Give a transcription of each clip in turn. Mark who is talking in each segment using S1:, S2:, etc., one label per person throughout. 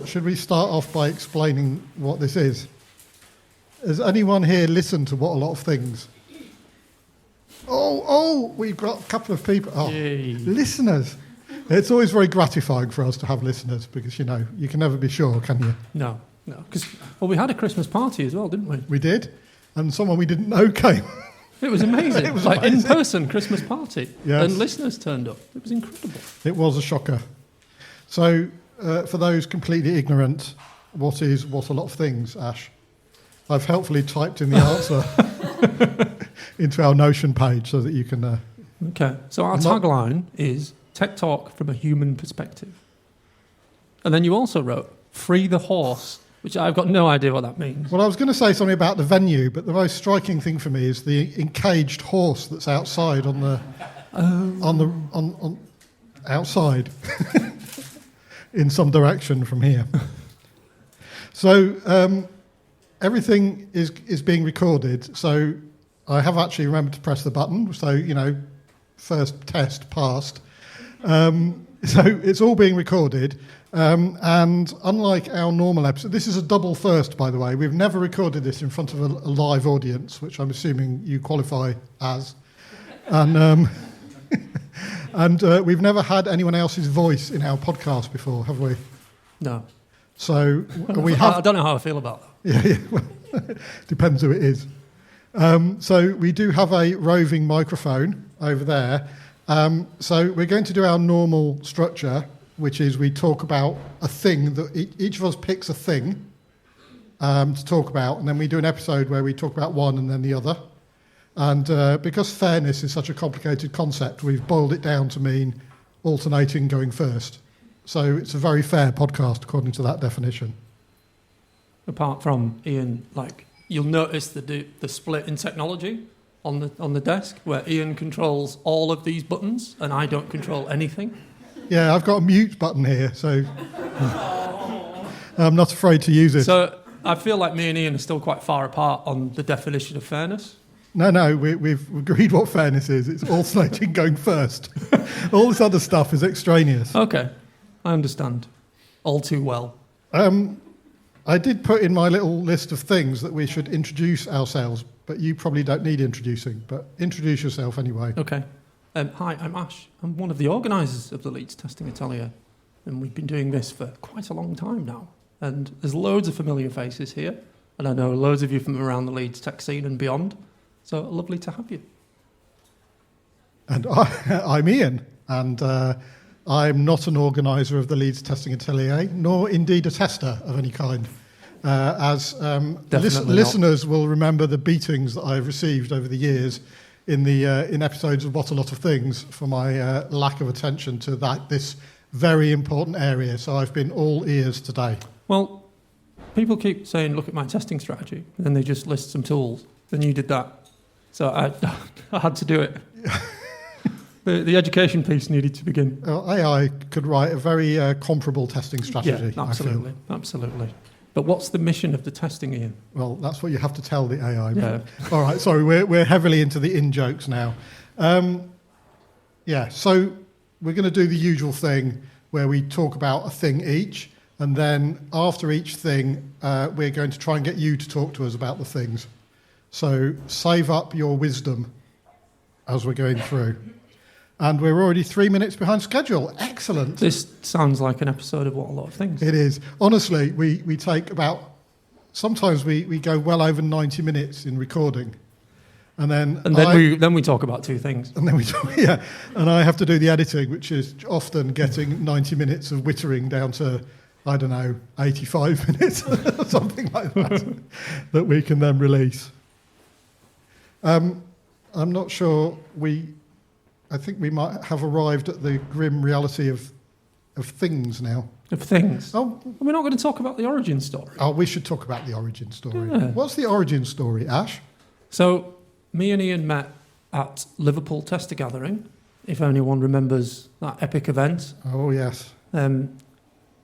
S1: Should we start off by explaining what this is? Has anyone here listened to What a Lot of Things? Oh, we've got a couple of people. Oh,
S2: Yay.
S1: Listeners. It's always very gratifying for us to have listeners because, you can never be sure, can you?
S2: No. Because we had a Christmas party as well, didn't we?
S1: We did. And someone we didn't know came.
S2: It was amazing.
S1: It was
S2: like
S1: amazing.
S2: in-person Christmas party.
S1: Yes.
S2: And listeners turned up. It was incredible.
S1: It was a shocker. So, for those completely ignorant, what is What a Lot of Things, Ash? I've helpfully typed in the answer into our Notion page so that you can...
S2: Okay, so our tagline is Tech Talk from a Human Perspective. And then you also wrote, Free the Horse, which I've got no idea what that means.
S1: Well, I was going to say something about the venue, but the most striking thing for me is the encaged horse that's outside outside in some direction from here. So everything is being recorded. So I have actually remembered to press the button. So, first test passed. So it's all being recorded. And unlike our normal episode, this is a double first, by the way. We've never recorded this in front of a live audience, which I'm assuming you qualify as. And we've never had anyone else's voice in our podcast before, have we?
S2: No.
S1: So we have...
S2: I don't know how I feel about that.
S1: Yeah, well, depends who it is. So we do have a roving microphone over there. So we're going to do our normal structure, which is we talk about a thing that each of us picks a thing to talk about, and then we do an episode where we talk about one and then the other. And because fairness is such a complicated concept, we've boiled it down to mean alternating going first. So it's a very fair podcast according to that definition.
S2: Apart from Ian, you'll notice the split in technology on the desk, where Ian controls all of these buttons and I don't control anything.
S1: Yeah, I've got a mute button here, so I'm not afraid to use it.
S2: So I feel like me and Ian are still quite far apart on the definition of fairness.
S1: No, we've agreed what fairness is. It's alternating going first. All this other stuff is extraneous.
S2: Okay, I understand. All too well.
S1: I did put in my little list of things that we should introduce ourselves, but you probably don't need introducing, but introduce yourself anyway.
S2: Okay. Hi, I'm Ash. I'm one of the organisers of the Leeds Testing Atelier, and we've been doing this for quite a long time now. And there's loads of familiar faces here, and I know loads of you from around the Leeds tech scene and beyond, so lovely to have you.
S1: And I'm Ian, and I'm not an organiser of the Leeds Testing Atelier, nor indeed a tester of any kind. As listeners will remember the beatings that I've received over the years in episodes of What a Lot of Things for my lack of attention to this very important area. So I've been all ears today.
S2: Well, people keep saying, look at my testing strategy, and then they just list some tools, and you did that. So I had to do it. The education piece needed to begin.
S1: AI could write a very comparable testing strategy.
S2: Yeah, absolutely. But what's the mission of the testing, Ian?
S1: Well, that's what you have to tell the AI.
S2: Yeah.
S1: All right, sorry, we're heavily into the in-jokes now. So we're going to do the usual thing where we talk about a thing each, and then after each thing, we're going to try and get you to talk to us about the things. So save up your wisdom as we're going through. And we're already 3 minutes behind schedule. Excellent.
S2: This sounds like an episode of What a Lot of Things.
S1: It is. Honestly, we take sometimes we go well over 90 minutes in recording. And then
S2: we talk about two things.
S1: And then we talk, yeah. And I have to do the editing, which is often getting 90 minutes of wittering down to, 85 minutes or something like that we can then release. I'm not sure I think we might have arrived at the grim reality of things now.
S2: Of things?
S1: Oh,
S2: we're not going to talk about the origin story.
S1: Oh, we should talk about the origin story.
S2: Yeah.
S1: What's the origin story, Ash?
S2: So, me and Ian met at Liverpool Tester Gathering, if anyone remembers that epic event.
S1: Oh, yes.
S2: And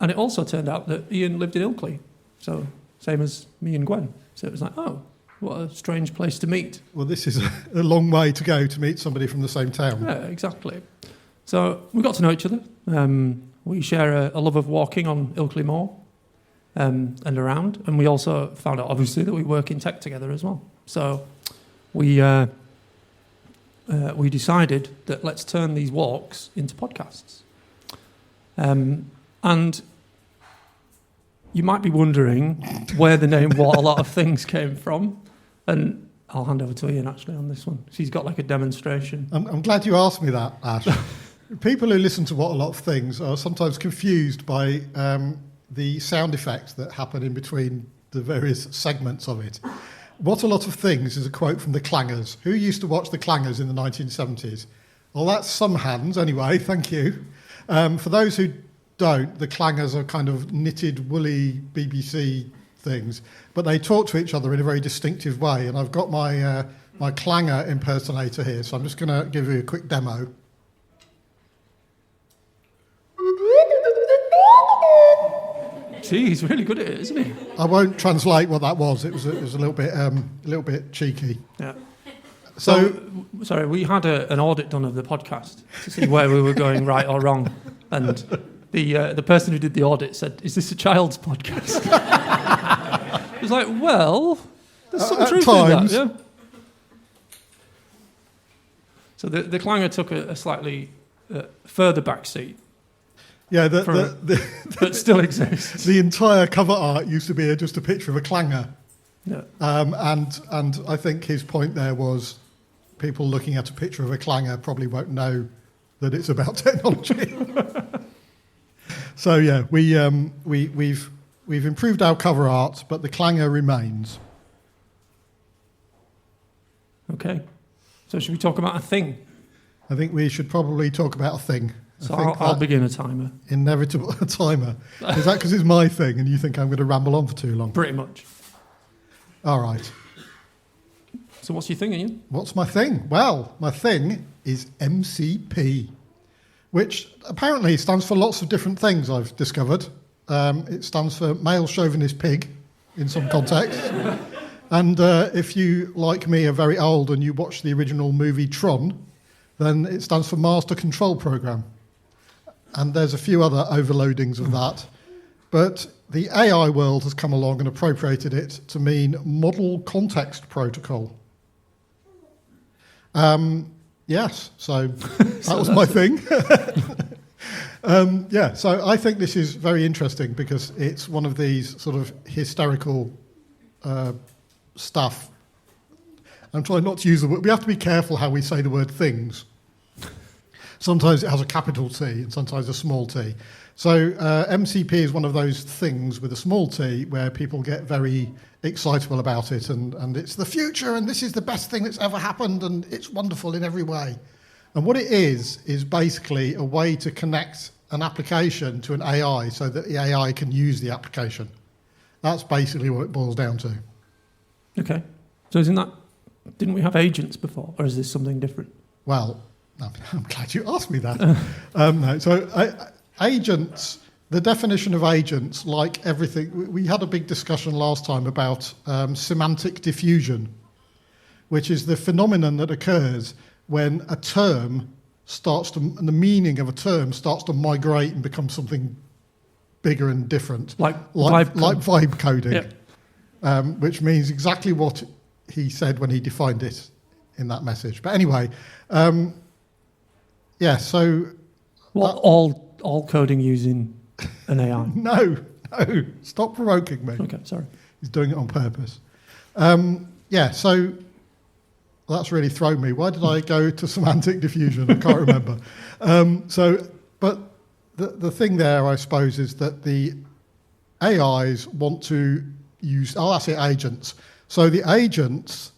S2: it also turned out that Ian lived in Ilkley, so same as me and Gwen. So it was like, oh, what a strange place to meet.
S1: Well, this is a long way to go to meet somebody from the same town.
S2: Yeah, exactly. So we got to know each other. We share a love of walking on Ilkley Moor and around, and we also found out, obviously, that we work in tech together as well. So we decided that let's turn these walks into podcasts. And you might be wondering where the name What a Lot of Things came from, and I'll hand over to Ian, actually, on this one. She's got like a demonstration.
S1: I'm glad you asked me that, Ash. People who listen to What a Lot of Things are sometimes confused by the sound effects that happen in between the various segments of it. What a Lot of Things is a quote from the Clangers. Who used to watch the Clangers in the 1970s? Well, that's some hands anyway, thank you. For those who don't, the Clangers are kind of knitted, woolly BBC things, but they talk to each other in a very distinctive way. And I've got my Clanger impersonator here, so I'm just going to give you a quick demo.
S2: Gee, he's really good at it, isn't he?
S1: I won't translate what that was. It was a little bit cheeky.
S2: Yeah.
S1: So
S2: sorry, we had an audit done of the podcast to see where we were going right or wrong, and the person who did the audit said, "Is this a child's podcast?" I was like, "Well, there's some truth in that." Yeah. So the Clanger took a slightly further back seat.
S1: Yeah,
S2: that still exists.
S1: The entire cover art used to be just a picture of a Clanger.
S2: Yeah.
S1: And I think his point there was people looking at a picture of a Clanger probably won't know that it's about technology. So yeah, we've improved our cover art, but the Clanger remains.
S2: Okay. So should we talk about a thing?
S1: I think we should probably talk about a thing.
S2: So I'll begin a timer.
S1: Inevitable a timer. Is that because it's my thing and you think I'm going to ramble on for too long?
S2: Pretty much.
S1: All right.
S2: So what's your thing, Ian?
S1: What's my thing? Well, my thing is MCP, which apparently stands for lots of different things, I've discovered. It stands for male chauvinist pig in some contexts. And if you, like me, are very old and you watch the original movie Tron, then it stands for Master Control Program. And there's a few other overloadings of that. But the AI world has come along and appropriated it to mean Model Context Protocol. Yes, so that was my thing. So I think this is very interesting because it's one of these sort of hysterical stuff. I'm trying not to use the word. We have to be careful how we say the word things. Sometimes it has a capital T and sometimes a small t. So MCP is one of those things with a small t where people get very excitable about it and it's the future and this is the best thing that's ever happened and it's wonderful in every way. And what it is basically a way to connect an application to an AI so that the AI can use the application. That's basically what it boils down to.
S2: Okay. So didn't we have agents before, or is this something different?
S1: Well, I'm glad you asked me that. Agents, the definition of agents, like everything, we had a big discussion last time about semantic diffusion, which is the phenomenon that occurs when a term and the meaning of a term starts to migrate and become something bigger and different. Like vibe coding, yeah. Which means exactly what he said when he defined it in that message. But anyway, so...
S2: What, all coding using an AI?
S1: No, stop provoking me.
S2: Okay, sorry.
S1: He's doing it on purpose. So that's really thrown me. Why did I go to semantic diffusion? I can't remember. But the thing there, I suppose, is that the AIs want to use... Oh, that's it, agents. So the agents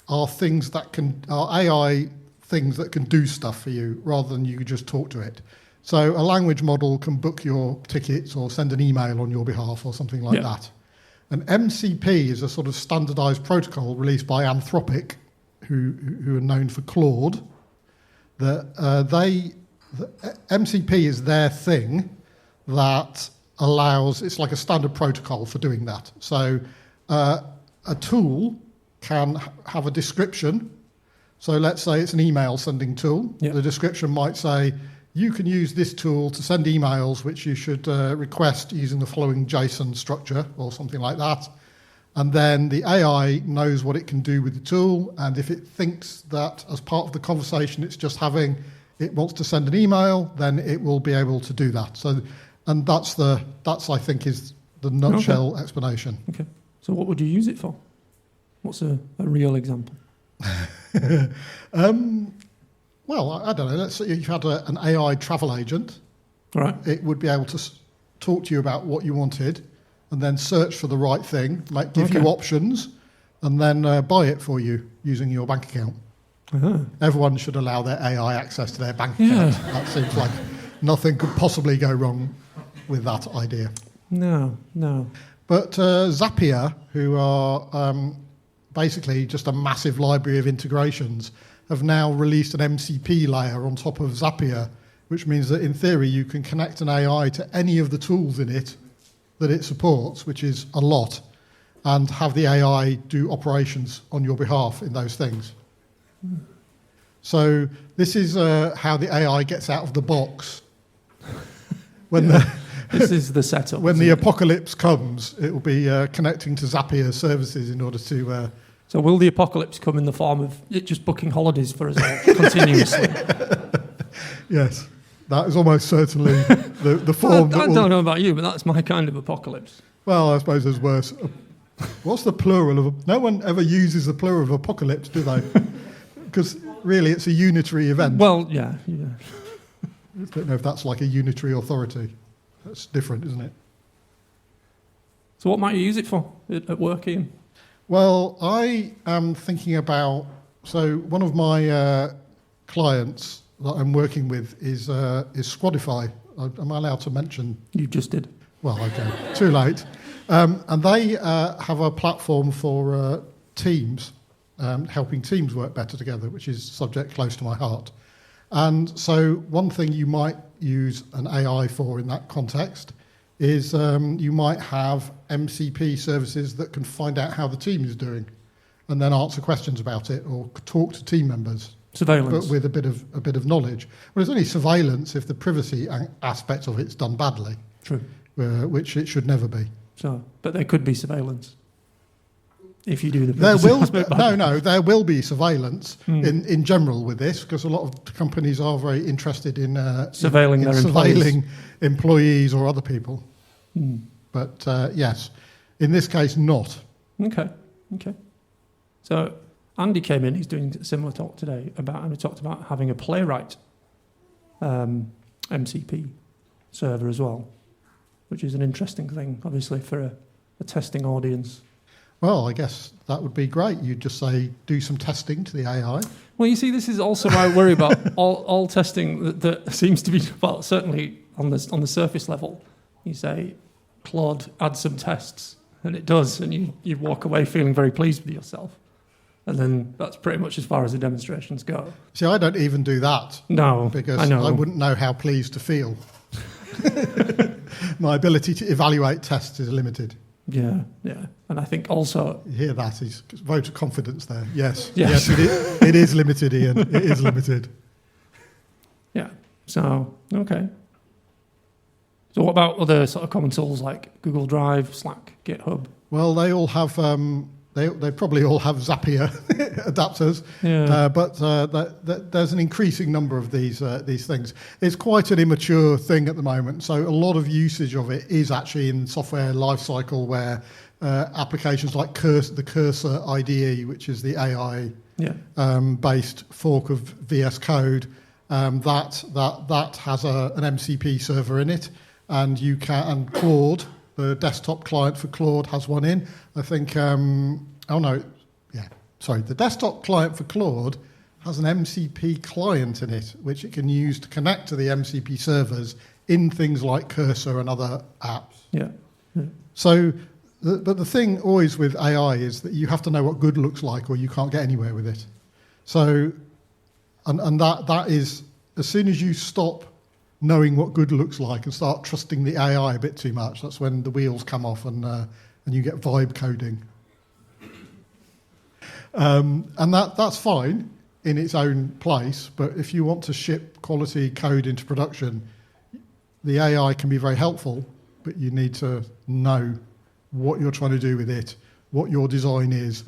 S1: are AI things that can do stuff for you rather than you just talk to it. So a language model can book your tickets or send an email on your behalf or something like that. And MCP is a sort of standardized protocol released by Anthropic, who are known for Claude. MCP is their thing that allows, it's like a standard protocol for doing that. So a tool can have a description. So let's say it's an email sending tool. Yep. The description might say, you can use this tool to send emails which you should request using the following JSON structure or something like that. And then the AI knows what it can do with the tool, and if it thinks that as part of the conversation it wants to send an email, then it will be able to do that. So, and that's I think is the nutshell explanation.
S2: Okay. So what would you use it for? What's a real example?
S1: Well, I don't know. Let's say you had an AI travel agent.
S2: Right.
S1: It would be able to talk to you about what you wanted, and then search for the right thing, give you options, and then buy it for you using your bank account. Uh-huh. Everyone should allow their AI access to their bank account. That seems like nothing could possibly go wrong with that idea.
S2: No.
S1: But Zapier, who are basically just a massive library of integrations, have now released an MCP layer on top of Zapier, which means that in theory you can connect an AI to any of the tools in it that it supports, which is a lot, and have the AI do operations on your behalf in those things. So this is how the AI gets out of the box.
S2: This is the setup.
S1: When the apocalypse comes, it will be connecting to Zapier services in order to...
S2: So will the apocalypse come in the form of it just booking holidays for us all continuously?
S1: Yes. That is almost certainly the form.
S2: I don't know about you, but that's my kind of apocalypse.
S1: Well, I suppose there's worse. What's the plural of... No one ever uses the plural of apocalypse, do they? Because really it's a unitary event.
S2: Well, yeah.
S1: I don't know if that's like a unitary authority. That's different, isn't it?
S2: So what might you use it for at work, Ian?
S1: Well, I am thinking about... So one of my clients that I'm working with is Squadify. Am I allowed to mention?
S2: You just did.
S1: Well, okay, too late. And they have a platform for teams, helping teams work better together, which is a subject close to my heart. And so one thing you might use an AI for in that context is you might have MCP services that can find out how the team is doing and then answer questions about it or talk to team members.
S2: Surveillance.
S1: But with a bit of knowledge. Well, it's only surveillance if the privacy aspect of it's done badly.
S2: True.
S1: Which it should never be.
S2: So, but there could be surveillance if you do the
S1: there
S2: privacy
S1: will
S2: aspect badly.
S1: there will be surveillance in general with this, because a lot of companies are very interested in
S2: surveilling their
S1: surveilling employees or other people. But yes, in this case, not.
S2: Okay. So Andy came in, he's doing a similar talk today and we talked about having a playwright MCP server as well, which is an interesting thing, obviously, for a testing audience.
S1: Well, I guess that would be great. You'd just say, do some testing to the AI.
S2: Well, you see, this is also my worry about all testing that seems to be, well, certainly on the surface level. You say, Claude, add some tests, and it does, and you walk away feeling very pleased with yourself. And then that's pretty much as far as the demonstrations go.
S1: See, I don't even do that.
S2: No,
S1: because
S2: I know.
S1: I wouldn't know how pleased to feel. My ability to evaluate tests is limited.
S2: Yeah. And I think also...
S1: You hear that? He's vote of confidence there. Yes, it is limited, Ian. It is limited.
S2: Yeah. So, okay. So what about other sort of common tools like Google Drive, Slack, GitHub?
S1: Well, they all have... They probably all have Zapier adapters, but there's an increasing number of these things. It's quite an immature thing at the moment, so a lot of usage of it is actually in software lifecycle, where applications like the Cursor IDE, which is the AI based fork of VS Code, that has an MCP server in it, and and Claude. The desktop client for Claude has one in. I think, the desktop client for Claude has an MCP client in it, which it can use to connect to the MCP servers in things like Cursor and other apps.
S2: Yeah.
S1: So, but the thing always with AI is that you have to know what good looks like, or you can't get anywhere with it. So, and that is, as soon as you stop knowing what good looks like and start trusting the AI a bit too much, that's when the wheels come off and you get vibe coding. And that's fine, in its own place, but if you want to ship quality code into production, the AI can be very helpful, but you need to know what you're trying to do with it, what your design is,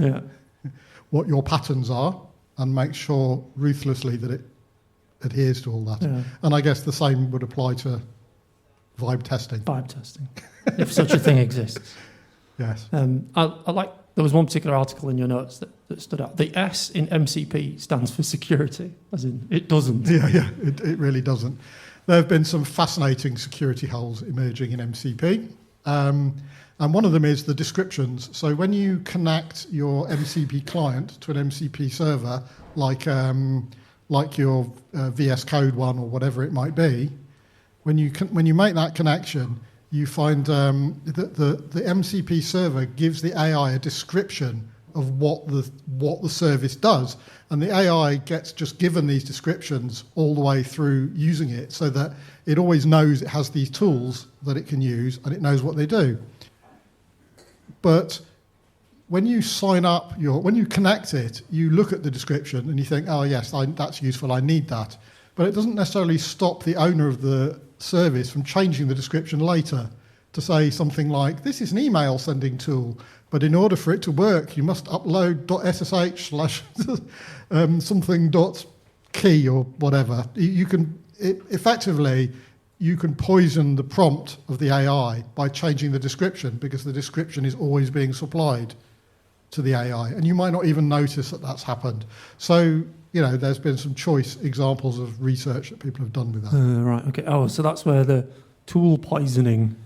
S1: what your patterns are, and make sure ruthlessly that it adheres to all that. Yeah. And I guess the same would apply to vibe testing.
S2: Vibe testing, if such a thing exists.
S1: Yes.
S2: I like, there was one particular article in your notes that stood out. The S in MCP stands for security, as in it doesn't.
S1: Yeah, it really doesn't. There have been some fascinating security holes emerging in MCP. And one of them is the descriptions. So when you connect your MCP client to an MCP server, like your VS Code one or whatever it might be, when you make that connection, you find that the MCP server gives the AI a description of what the service does, and the AI gets just given these descriptions all the way through using it, so that it always knows it has these tools that it can use and it knows what they do. But when you when you connect it, you look at the description and you think, oh yes, that's useful, I need that. But it doesn't necessarily stop the owner of the service from changing the description later to say something like, this is an email sending tool, but in order for it to work, you must upload .ssh/something.key or whatever. Effectively, you can poison the prompt of the AI by changing the description, because the description is always being supplied to the AI, and you might not even notice that that's happened. So, there's been some choice examples of research that people have done with that.
S2: Right, okay. Oh, so that's where the tool poisoning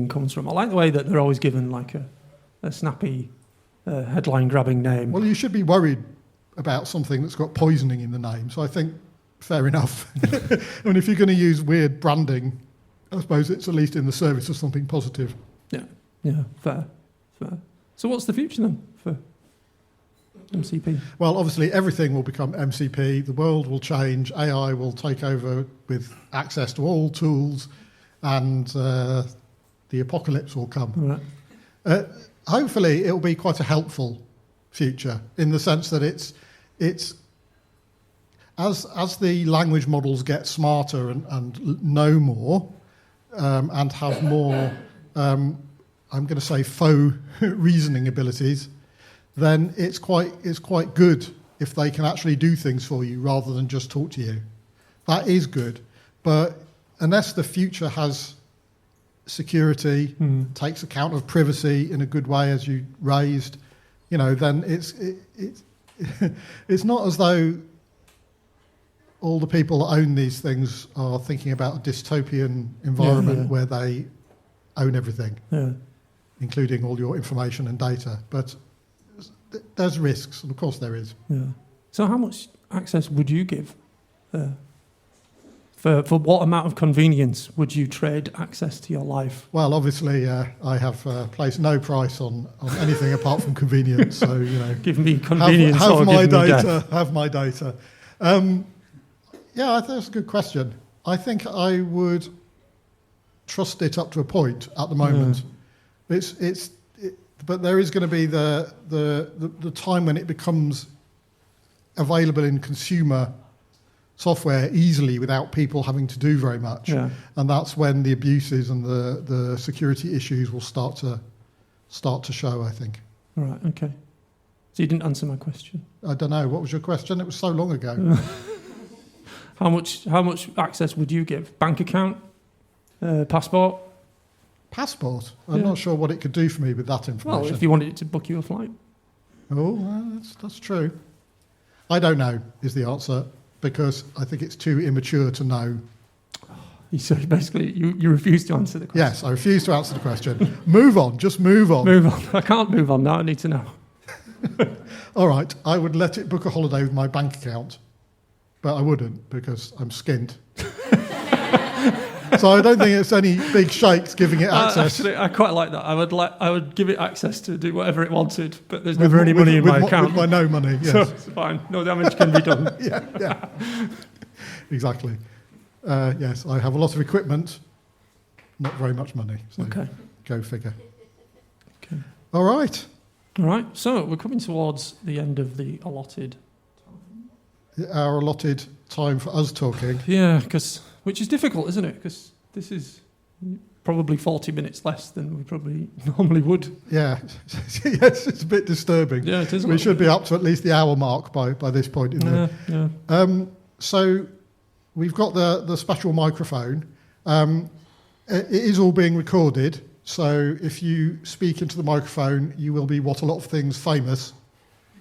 S2: comes from. I like the way that they're always given like a snappy headline-grabbing name.
S1: Well, you should be worried about something that's got poisoning in the name, so I think fair enough. I mean, if you're going to use weird branding, I suppose it's at least in the service of something positive.
S2: Yeah, fair. So what's the future then for MCP?
S1: Well, obviously everything will become MCP. The world will change. AI will take over with access to all tools, and the apocalypse will come. Right. Hopefully, it will be quite a helpful future, in the sense that it's as the language models get smarter and know more and have more, I'm going to say, faux reasoning abilities, then it's quite good if they can actually do things for you rather than just talk to you. That is good, but unless the future has security, takes account of privacy in a good way, as you raised, then it's not as though all the people that own these things are thinking about a dystopian environment where they own everything, including all your information and data. But there's risks, and of course there is.
S2: Yeah. So how much access would you give? For what amount of convenience would you trade access to your life?
S1: Well, obviously, I have placed no price on anything apart from convenience. So,
S2: give me convenience
S1: have
S2: or
S1: my
S2: give me
S1: data.
S2: death.
S1: Have my data. I think that's a good question. I think I would trust it up to a point at the moment. But there is going to be the time when it becomes available in consumer software easily without people having to do very much. Yeah. And that's when the abuses and the security issues will start to show, I think.
S2: All right, okay. So you didn't answer my question.
S1: I don't know. What was your question? It was so long ago.
S2: How much access would you give? Bank account? Passport?
S1: Passport? I'm not sure what it could do for me with that information.
S2: Well, if you wanted it to book you a flight.
S1: Oh, well, that's true. I don't know is the answer, because I think it's too immature to know.
S2: So basically, you refuse to answer the question.
S1: Yes, I refuse to answer the question. Move on, just move on.
S2: Move on. I can't move on now, I need to know.
S1: All right, I would let it book a holiday with my bank account, but I wouldn't, because I'm skint. So I don't think it's any big shakes giving it access.
S2: Actually, I quite like that. I would give it access to do whatever it wanted, but there's never any money in my account.
S1: With my no money, yes.
S2: So it's fine. No damage can be done.
S1: Yeah. Exactly. Yes, I have a lot of equipment, not very much money. So
S2: okay.
S1: Go figure.
S2: Okay.
S1: All right.
S2: All right, so we're coming towards the end of the allotted.
S1: Our allotted time for us talking.
S2: Yeah, which is difficult, isn't it? Because this is probably 40 minutes less than we probably normally would.
S1: Yeah, yes, it's a bit disturbing.
S2: Yeah, it is.
S1: We should be up to at least the hour mark by this point. So we've got the special microphone. It is all being recorded. So if you speak into the microphone, you will be what a lot of things famous,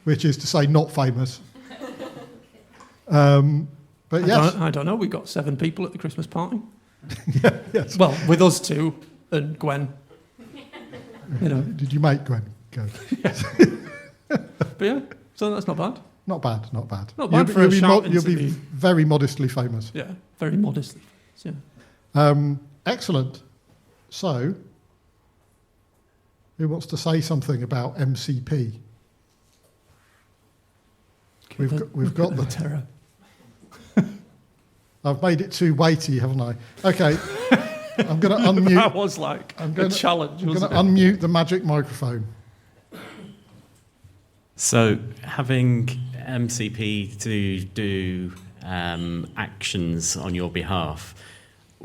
S1: which is to say not famous. But yes.
S2: I don't know. We got 7 people at the Christmas party.
S1: Yeah, yes.
S2: Well, with us 2 and Gwen.
S1: Did you make Gwen go?
S2: Yes. But yeah, so that's not bad.
S1: Not bad.
S2: Not bad for a shout
S1: You'll be
S2: interview.
S1: very modestly famous.
S2: Yeah, very modestly famous, yeah.
S1: Excellent. So, who wants to say something about MCP? We've got the
S2: terror.
S1: I've made it too weighty, haven't I? Okay, I'm going to unmute.
S2: That was like a challenge.
S1: I'm going to unmute the magic microphone.
S3: So, having MCP to do actions on your behalf,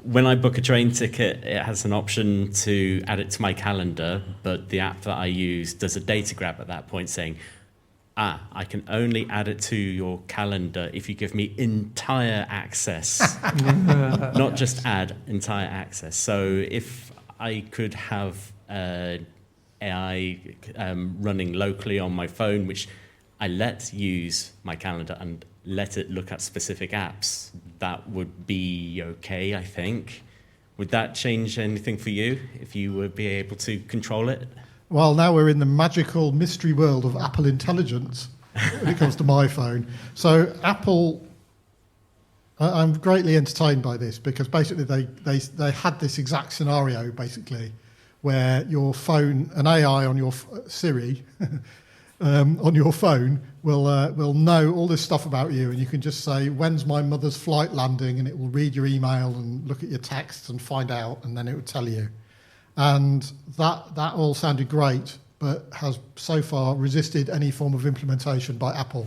S3: when I book a train ticket, it has an option to add it to my calendar, but the app that I use does a data grab at that point saying, I can only add it to your calendar if you give me entire access, not just add, entire access. So if I could have AI running locally on my phone, which I let use my calendar and let it look at specific apps, that would be okay, I think. Would that change anything for you if you would be able to control it?
S1: Well, now we're in the magical mystery world of Apple intelligence when it comes to my phone. So Apple, I'm greatly entertained by this because basically they had this exact scenario basically where your phone, an AI on your Siri on your phone will know all this stuff about you, and you can just say, when's my mother's flight landing, and it will read your email and look at your texts and find out, and then it will tell you. And that all sounded great, but has so far resisted any form of implementation by Apple,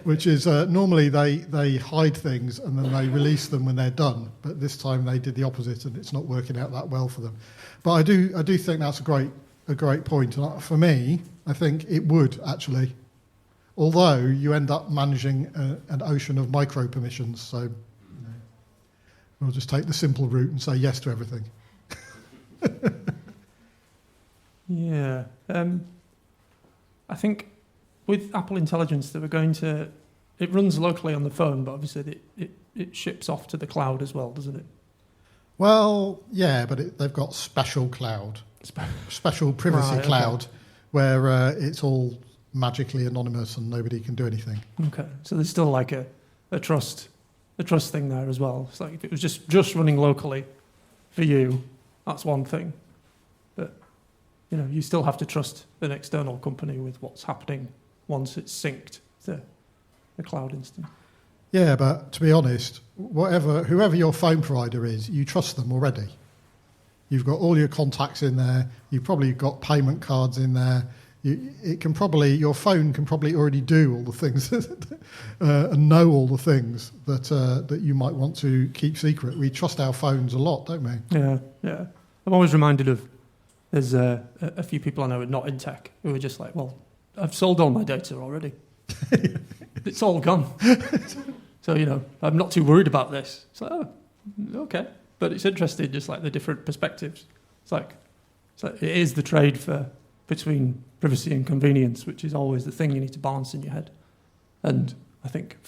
S1: which is normally they hide things and then they release them when they're done. But this time they did the opposite, and it's not working out that well for them. But I do think that's a great point. And for me, I think it would actually, although you end up managing an ocean of micro permissions. So we'll just take the simple route and say yes to everything.
S2: Yeah. I think with Apple Intelligence that we're going to... It runs locally on the phone, but obviously it ships off to the cloud as well, doesn't it?
S1: Well, yeah, but they've got special cloud, special privacy cloud, where it's all magically anonymous and nobody can do anything.
S2: Okay, so there's still like a trust thing there as well. It's like if it was just running locally for you, that's one thing. But, you still have to trust an external company with what's happening once it's synced to the cloud instance.
S1: Yeah, but to be honest, whoever your phone provider is, you trust them already. You've got all your contacts in there. You've probably got payment cards in there. Your phone can probably already do all the things and know all the things that you might want to keep secret. We trust our phones a lot, don't we?
S2: Yeah. I'm always reminded of there's a few people I know not in tech who are just like, well, I've sold all my data already. It's all gone. So, I'm not too worried about this. It's like, oh, okay. But it's interesting, just like the different perspectives. It's like it is the trade between privacy and convenience, which is always the thing you need to balance in your head. And I think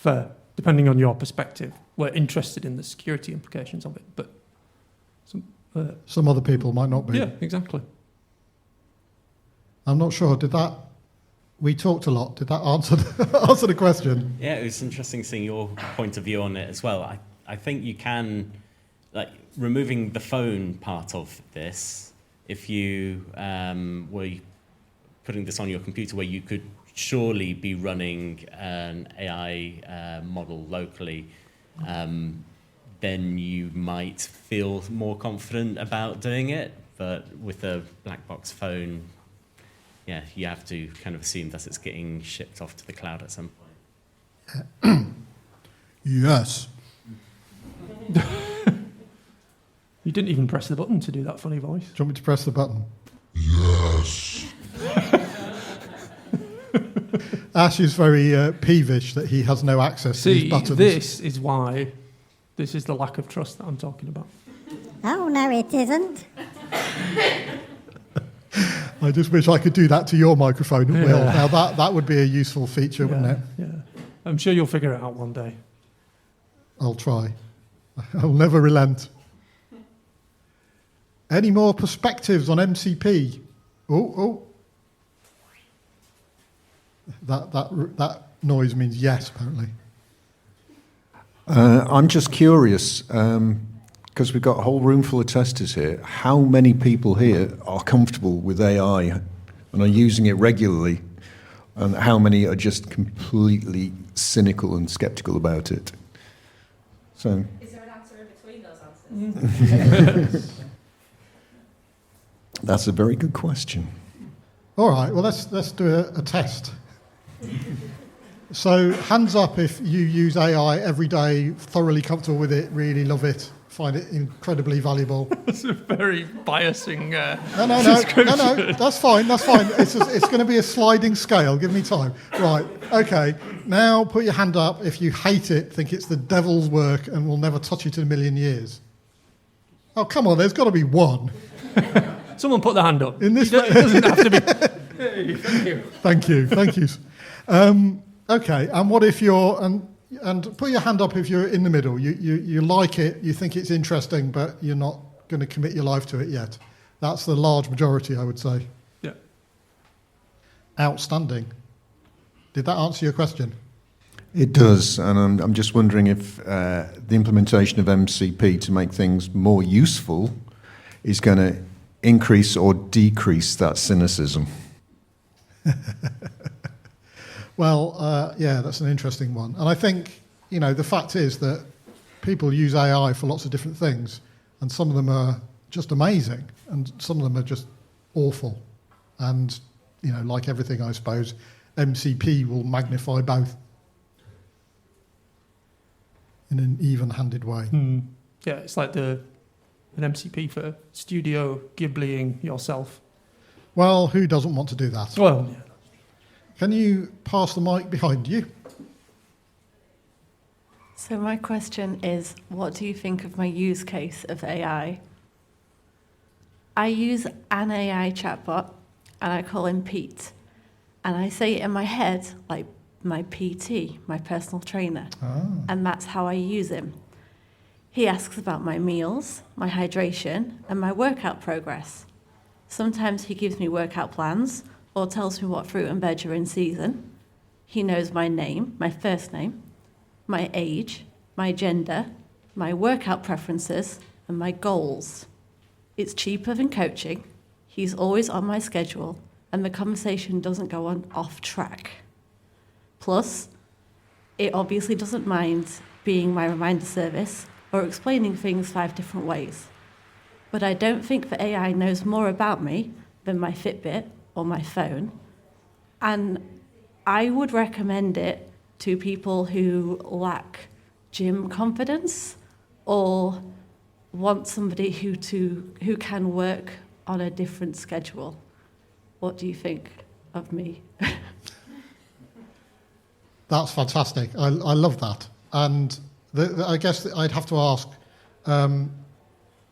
S2: depending on your perspective, we're interested in the security implications of it, but
S1: some other people might not be.
S2: Yeah, exactly.
S1: I'm not sure. We talked a lot. Did that answer the question?
S3: Yeah, it was interesting seeing your point of view on it as well. I think you can, removing the phone part of this, if you were putting this on your computer where you could surely be running an AI model locally, then you might feel more confident about doing it. But with a black box phone, yeah, you have to kind of assume that it's getting shipped off to the cloud at some point.
S1: Yes.
S2: You didn't even press the button to do that funny voice.
S1: Do you want me to press the button?
S4: Yes.
S1: Ash is very peevish that he has no access to these buttons.
S2: This is why. This is the lack of trust that I'm talking about.
S5: Oh, no, it isn't.
S1: I just wish I could do that to your microphone at will. Now, that would be a useful feature, wouldn't it?
S2: Yeah. I'm sure you'll figure it out one day.
S1: I'll try. I'll never relent. Any more perspectives on MCP? Oh. That noise means yes, apparently.
S4: I'm just curious, because we've got a whole room full of testers here. How many people here are comfortable with AI and are using it regularly? And how many are just completely cynical and skeptical about it? So,
S6: is there an answer in between those answers?
S4: that's a very good question.
S1: All right, well, let's do a test. So, hands up if you use AI every day, thoroughly comfortable with it, really love it, find it incredibly valuable.
S2: That's a very biasing
S1: No, that's fine. It's going to be a sliding scale. Give me time. Right, okay. Now put your hand up if you hate it, think it's the devil's work and will never touch it in a million years. Oh, come on, there's got to be one.
S2: Someone put their hand up.
S1: In this
S2: it doesn't have to be. Hey, thank you.
S1: Thank you. Okay, and what if you're... And put your hand up if you're in the middle. You like it, you think it's interesting, but you're not going to commit your life to it yet. That's the large majority, I would say.
S2: Yeah.
S1: Outstanding. Did that answer your question?
S4: It does, and I'm just wondering if the implementation of MCP to make things more useful is going to increase or decrease that cynicism.
S1: Well, yeah, that's an interesting one. And I think, the fact is that people use AI for lots of different things, and some of them are just amazing, and some of them are just awful. And, like everything, I suppose, MCP will magnify both in an even-handed way.
S2: Yeah, it's like an MCP for Studio Ghibli-ing yourself.
S1: Well, who doesn't want to do that?
S2: Well, yeah.
S1: Can you pass the mic behind you?
S6: So my question is, what do you think of my use case of AI? I use an AI chatbot, and I call him Pete. And I say it in my head like my PT, my personal trainer. And that's how I use him. He asks about my meals, my hydration, and my workout progress. Sometimes he gives me workout plans, or tells me what fruit and veg are in season. He knows my name, my first name, my age, my gender, my workout preferences, and my goals. It's cheaper than coaching. He's always on my schedule, and the conversation doesn't go on off track. Plus, it obviously doesn't mind being my reminder service or explaining things 5 different ways. But I don't think the AI knows more about me than my Fitbit or my phone, and I would recommend it to people who lack gym confidence or want somebody who can work on a different schedule. What do you think of me?
S1: That's fantastic. I love that. And I guess I'd have to ask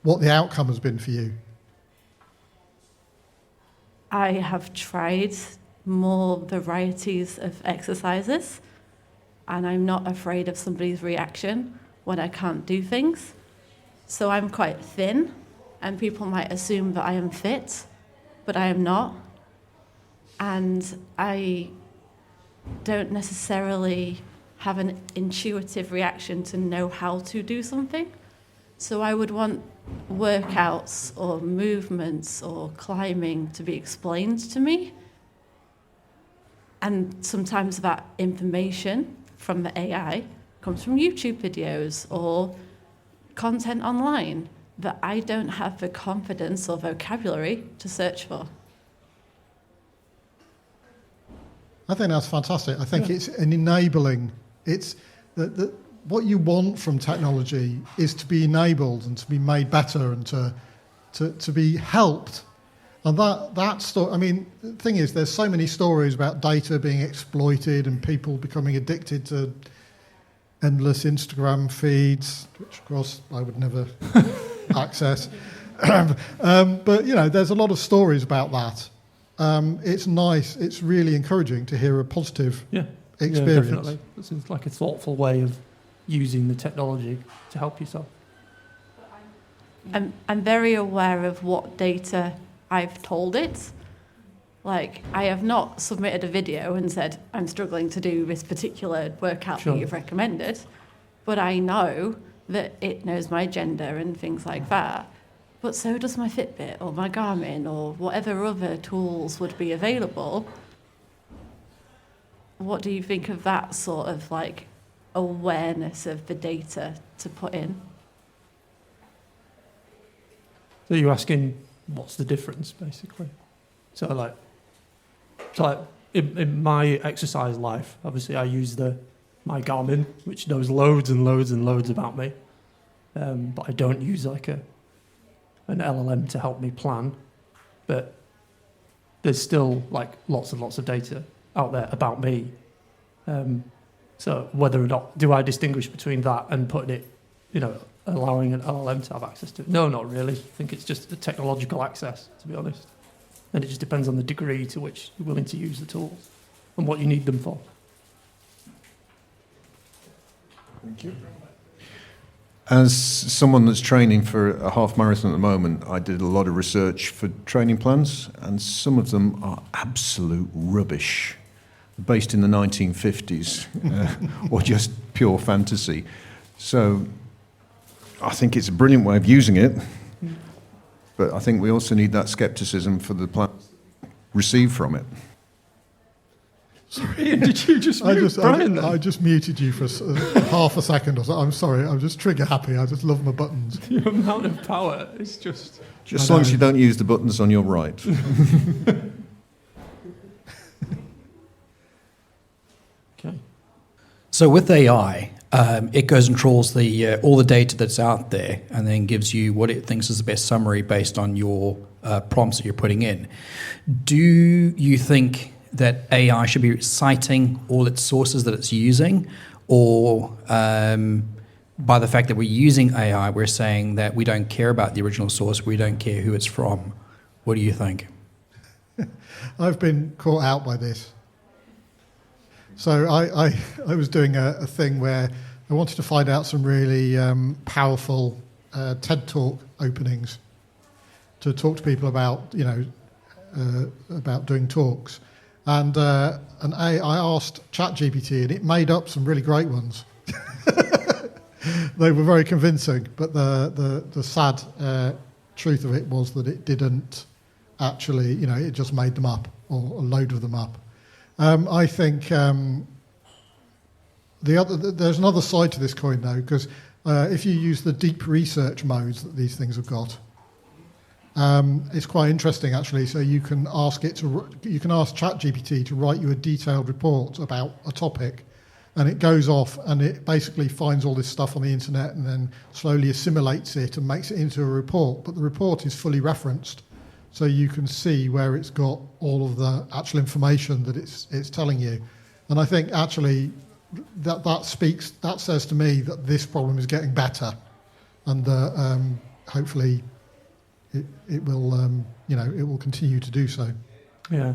S1: what the outcome has been for you.
S6: I have tried more varieties of exercises, and I'm not afraid of somebody's reaction when I can't do things. So I'm quite thin, and people might assume that I am fit, but I am not. And I don't necessarily have an intuitive reaction to know how to do something. So I would want workouts or movements or climbing to be explained to me. And sometimes that information from the AI comes from YouTube videos or content online that I don't have the confidence or vocabulary to search for.
S1: I think that's fantastic. I think it's an enabling. It's what you want from technology is to be enabled and to be made better and to be helped. And that story, I mean, the thing is, there's so many stories about data being exploited and people becoming addicted to endless Instagram feeds, which of course I would never access. But there's a lot of stories about that. It's nice. It's really encouraging to hear a positive experience.
S2: Yeah, definitely. This is like a thoughtful way of using the technology to help yourself.
S6: I'm very aware of what data I've told it. Like, I have not submitted a video and said, I'm struggling to do this particular workout that you've recommended, but I know that it knows my gender and things like that. But so does my Fitbit or my Garmin or whatever other tools would be available. What do you think of that sort of like awareness of the data to put in?
S2: So you're asking what's the difference, basically? So like in my exercise life, obviously I use my Garmin, which knows loads and loads and loads about me, but I don't use like an LLM to help me plan. But there's still like lots and lots of data out there about me. So whether or not do I distinguish between that and putting it, allowing an LLM to have access to it? No, not really. I think it's just a technological access, to be honest. And it just depends on the degree to which you're willing to use the tools and what you need them for.
S4: Thank you. As someone that's training for a half marathon at the moment, I did a lot of research for training plans, and some of them are absolute rubbish, based in the 1950s, or just pure fantasy. So I think it's a brilliant way of using it, but I think we also need that scepticism for the plans received from it.
S2: Sorry, Ian, did you just mute Brian then?
S1: I just muted you for half a second or so. I'm sorry, I'm just trigger happy. I just love my buttons.
S2: The amount of power is just...
S4: Just as long as you don't use the buttons on your right.
S2: Okay.
S7: So with AI, it goes and trawls all the data that's out there and then gives you what it thinks is the best summary based on your prompts that you're putting in. Do you think that AI should be citing all its sources that it's using, or by the fact that we're using AI, we're saying that we don't care about the original source, we don't care who it's from? What do you think?
S1: I've been caught out by this. So I was doing a thing where I wanted to find out some really powerful TED Talk openings to talk to people about, about doing talks. And I asked ChatGPT, and it made up some really great ones. They were very convincing, but the sad truth of it was that it didn't actually, it just made them up, or a load of them up. I think there's another side to this coin, though, because if you use the deep research modes that these things have got, it's quite interesting, actually. So you can ask ChatGPT to write you a detailed report about a topic, and it goes off and it basically finds all this stuff on the internet and then slowly assimilates it and makes it into a report. But the report is fully referenced, so you can see where it's got all of the actual information that it's telling you. And I think actually that says to me that this problem is getting better, and hopefully it will it will continue to do so.
S2: Yeah.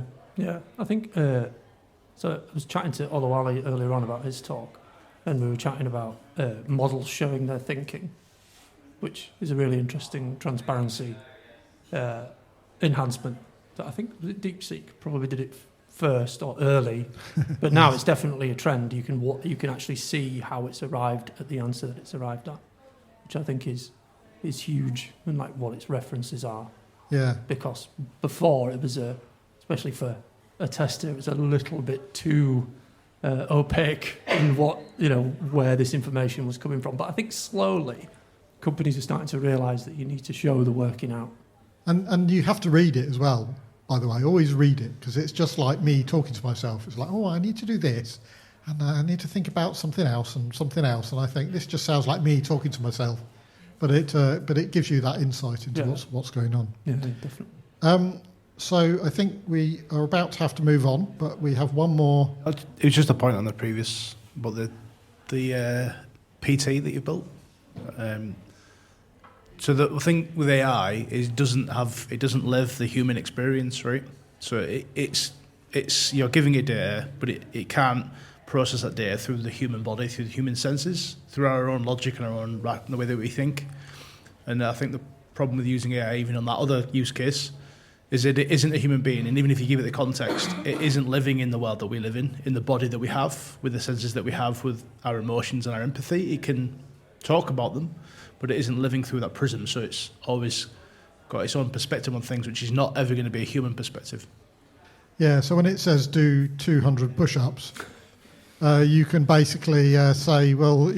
S2: I think so. I was chatting to Olawale earlier on about his talk, and we were chatting about models showing their thinking, which is a really interesting transparency enhancement. That I think DeepSeek probably did it first or early, but now it's definitely a trend. You can actually see how it's arrived at the answer that it's arrived at, which I think is huge, and like what its references are.
S1: Yeah.
S2: Because before it was especially for a tester, it was a little bit too opaque in where this information was coming from. But I think slowly companies are starting to realise that you need to show the working out.
S1: And you have to read it as well. by the way. Always read it, because it's just like me talking to myself. It's like, oh, I need to do this, and I need to think about something else, and I think this just sounds like me talking to myself. But it gives you that insight into what's going on.
S2: Yeah, definitely.
S1: So I think we are about to have to move on, but we have one more.
S8: It was just a point on the previous, but the PT that you built. So the thing with AI is it doesn't live the human experience, right? So it's you're giving it data, but it can't process that data through the human body, through the human senses, through our own logic and our own the way that we think. And I think the problem with using AI, even on that other use case, is that it isn't a human being, and even if you give it the context, it isn't living in the world that we live in the body that we have, with the senses that we have, with our emotions and our empathy. It can talk about them, but it isn't living through that prism, so it's always got its own perspective on things, which is not ever going to be a human perspective.
S1: Yeah, so when it says do 200 push-ups, you can basically say, well,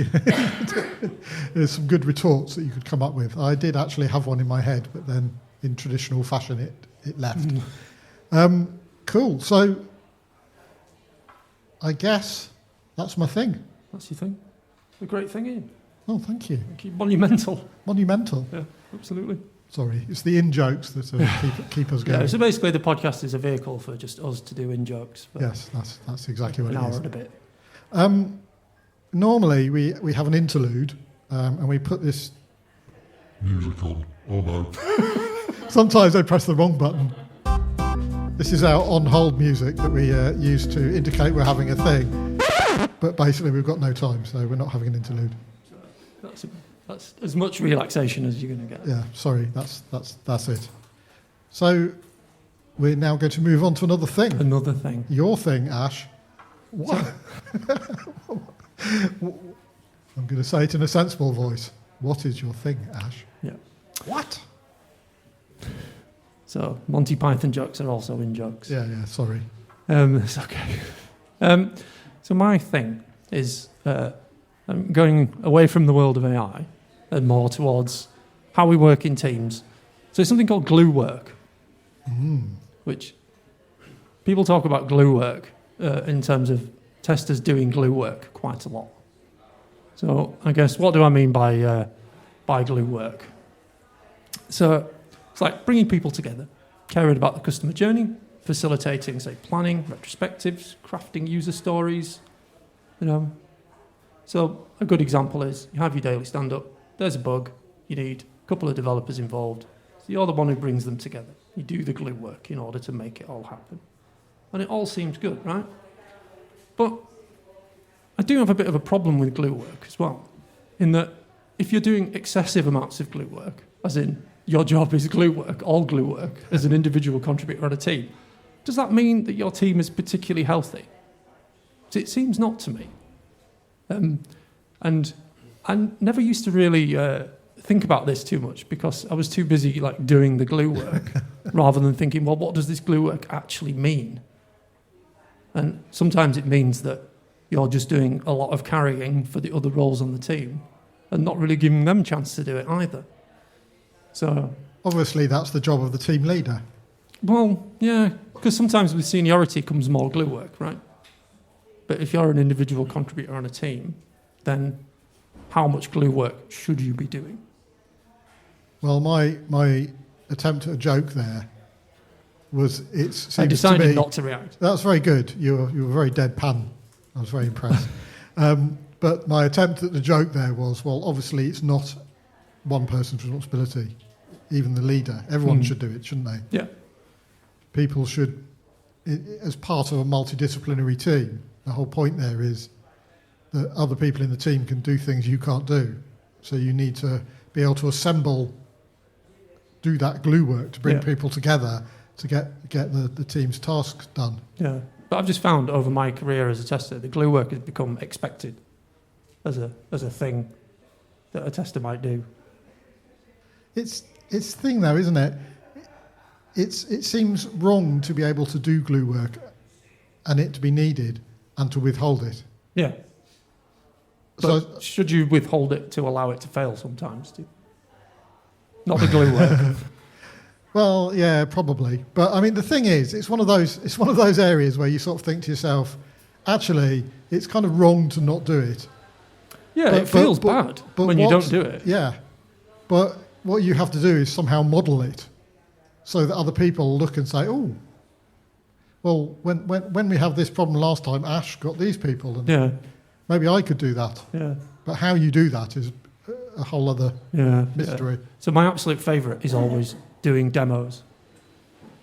S1: there's some good retorts that you could come up with. I did actually have one in my head, but then in traditional fashion it left. Cool, so I guess that's my thing.
S2: That's your thing. A great thing, Ian.
S1: Oh, thank you.
S2: Monumental.
S1: Monumental.
S2: Yeah, absolutely.
S1: Sorry, it's the in-jokes that keep us going.
S2: Yeah, so basically the podcast is a vehicle for just us to do in-jokes.
S1: Yes, that's exactly what it is.
S2: An hour and a bit.
S1: Normally we have an interlude, and we put this...
S9: music on. Oh no.
S1: Sometimes I press the wrong button. This is our on-hold music that we use to indicate we're having a thing. But basically we've got no time, so we're not having an interlude.
S2: That's as much relaxation as you're going to get.
S1: Yeah, sorry, that's it. So we're now going to move on to another thing.
S2: Another thing.
S1: Your thing, Ash. What? I'm going to say it in a sensible voice. What is your thing, Ash?
S2: Yeah.
S1: What?
S2: So Monty Python jokes are also in jokes.
S1: Yeah, sorry.
S2: It's okay. So my thing is I'm going away from the world of AI and more towards how we work in teams. So it's something called glue work, which people talk about glue work in terms of testers doing glue work quite a lot. So I guess what do I mean by glue work? So it's like bringing people together, caring about the customer journey, facilitating, say, planning, retrospectives, crafting user stories, So a good example is you have your daily stand-up, there's a bug, you need a couple of developers involved. So you're the one who brings them together. You do the glue work in order to make it all happen. And it all seems good, right? But I do have a bit of a problem with glue work as well, in that if you're doing excessive amounts of glue work, as in your job is glue work, all glue work, as an individual contributor on a team, does that mean that your team is particularly healthy? It seems not to me. And I never used to really think about this too much because I was too busy doing the glue work rather than thinking, well, what does this glue work actually mean? And sometimes it means that you're just doing a lot of carrying for the other roles on the team and not really giving them a chance to do it either. So
S1: obviously that's the job of the team leader.
S2: Well, yeah, because sometimes with seniority comes more glue work, right? But if you're an individual contributor on a team, then how much glue work should you be doing?
S1: Well, my attempt at a joke there was
S2: I decided not to react.
S1: That's very good. You were very deadpan. I was very impressed. But my attempt at the joke there was, well, obviously it's not one person's responsibility, even the leader. Everyone should do it, shouldn't they?
S2: Yeah.
S1: People should, as part of a multidisciplinary team, the whole point there is that other people in the team can do things you can't do. So you need to be able to do that glue work to bring people together to get the team's tasks done.
S2: Yeah, but I've just found over my career as a tester, the glue work has become expected as a thing that a tester might do.
S1: It's a thing though, isn't it? It seems wrong to be able to do glue work and it to be needed and to withhold it.
S2: Yeah. But should you withhold it to allow it to fail sometimes? Not the glue work.
S1: Well, yeah, probably. But I mean, the thing is, it's one of those areas where you sort of think to yourself, actually, it's kind of wrong to not do it.
S2: Yeah, it feels bad when you don't do it.
S1: Yeah, but what you have to do is somehow model it so that other people look and say, oh, well, when we have this problem last time, Ash got these people, and maybe I could do that.
S2: Yeah.
S1: But how you do that is a whole other mystery.
S2: Yeah. So my absolute favourite is always doing demos.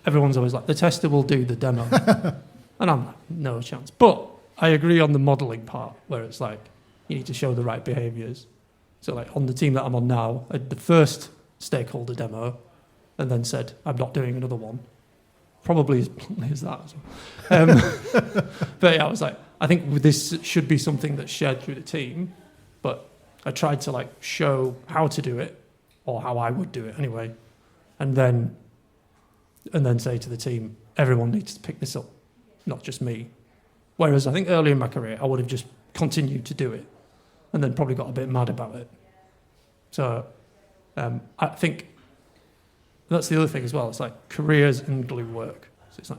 S2: Everyone's always like, the tester will do the demo. And I'm like, no chance. But I agree on the modelling part, where it's like, you need to show the right behaviours. So like on the team that I'm on now, I did the first stakeholder demo and then said, I'm not doing another one. Probably as bluntly as that as well. But yeah, I was like, I think this should be something that's shared through the team. But I tried to like show how to do it, or how I would do it anyway. And then say to the team, everyone needs to pick this up, not just me. Whereas I think earlier in my career, I would have just continued to do it and then probably got a bit mad about it. So I think that's the other thing as well. It's like careers and glue work. So it's like,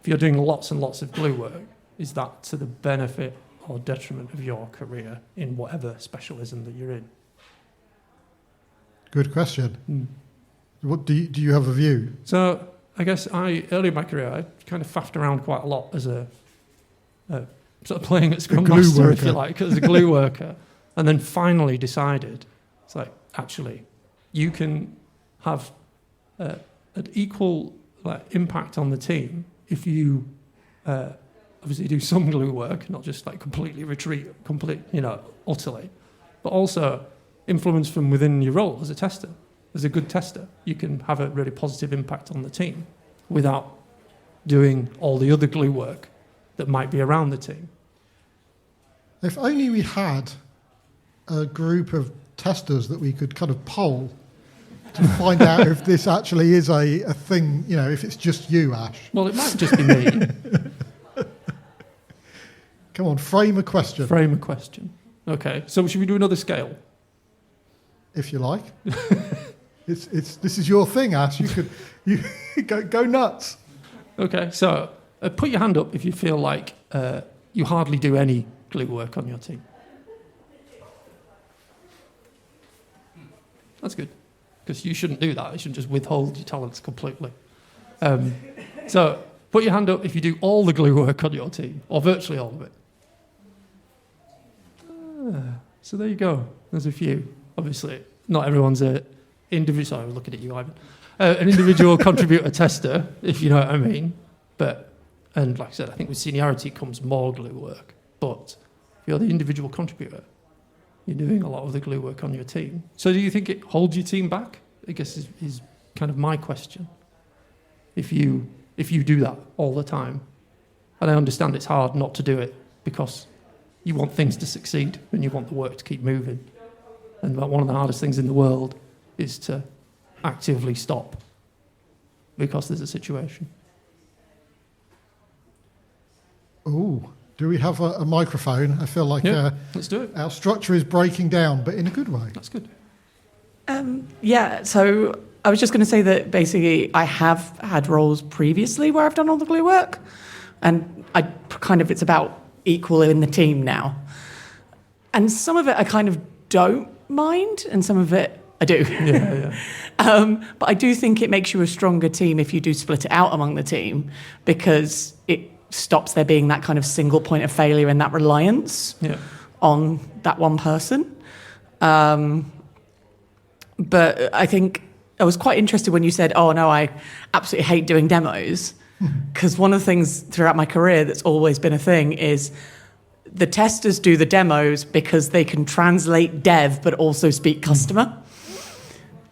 S2: if you're doing lots and lots of glue work, is that to the benefit or detriment of your career in whatever specialism that you're in?
S1: Good question. What do you have a view?
S2: So I guess early in my career, I kind of faffed around quite a lot as a sort of playing at Scrum Master, if you like, as a glue worker. And then finally decided, it's like, actually, you can have an equal impact on the team if you obviously do some glue work, not just like completely retreat, utterly, but also influence from within your role as a tester. As a good tester, you can have a really positive impact on the team without doing all the other glue work that might be around the team.
S1: If only we had a group of testers that we could kind of poll to find out if this actually is a thing, if it's just you, Ash.
S2: Well, it might just be me.
S1: Come on, frame a question.
S2: Frame a question. Okay, so should we do another scale?
S1: If you like. This is your thing, Ash. You go nuts.
S2: Okay, so put your hand up if you feel like you hardly do any glue work on your team. That's good, because you shouldn't do that. You shouldn't just withhold your talents completely. So put your hand up if you do all the glue work on your team, or virtually all of it. So there you go. There's a few. Obviously, not everyone's an individual. Sorry, I was looking at you, Ivan. An individual contributor tester, if you know what I mean. And like I said, I think with seniority comes more glue work. But if you're the individual contributor, you're doing a lot of the glue work on your team. So do you think it holds your team back? I guess is kind of my question. If you do that all the time, and I understand it's hard not to do it because you want things to succeed and you want the work to keep moving. And one of the hardest things in the world is to actively stop because there's a situation.
S1: Oh, do we have a microphone? I feel like
S2: let's do it.
S1: Our structure is breaking down, but in a good way.
S2: That's good.
S10: So I was just going to say that basically I have had roles previously where I've done all the glue work, and it's about equal in the team now. And some of it I kind of don't mind, and some of it I do. But I do think it makes you a stronger team if you do split it out among the team, because it stops there being that kind of single point of failure and that reliance on that one person. But I think I was quite interested when you said, oh, no, I absolutely hate doing demos. Because one of the things throughout my career that's always been a thing is the testers do the demos because they can translate dev but also speak customer.